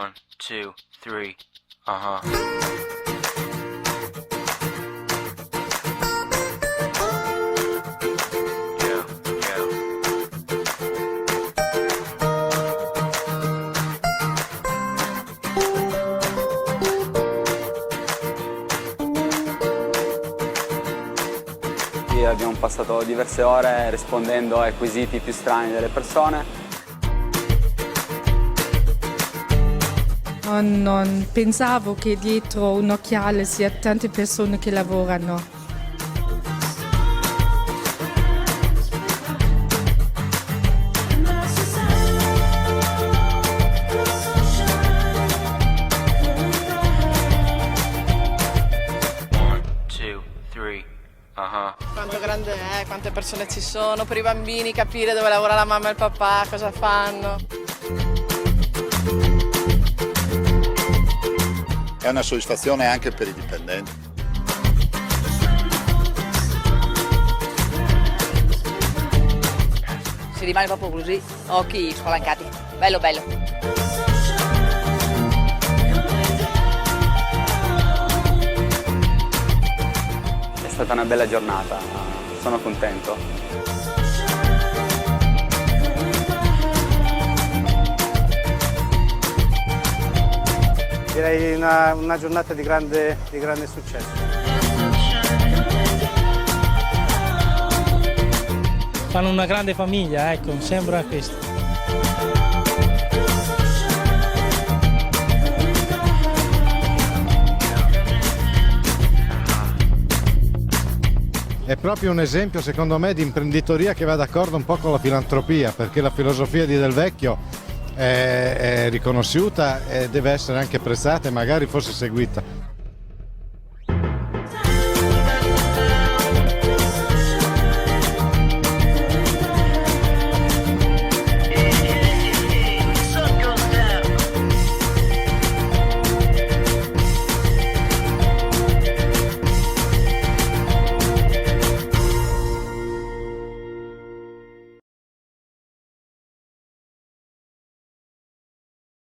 1, 2, 3. Uh-huh. Yeah, yeah. Abbiamo passato diverse ore rispondendo ai quesiti più strani delle persone. Non pensavo che dietro un occhiale sia tante persone che lavorano. Quanto grande è, quante persone ci sono, per i bambini capire dove lavora la mamma e il papà, cosa fanno. È una soddisfazione anche per i dipendenti. Si rimane proprio così, occhi spalancati, bello bello. È stata una bella giornata, sono contento. Direi una giornata di grande successo. Fanno una grande famiglia, ecco, sembra questo. È proprio un esempio, secondo me, di imprenditoria che va d'accordo un po' con la filantropia, perché la filosofia di Del Vecchio è riconosciuta e deve essere anche apprezzata e magari forse seguita.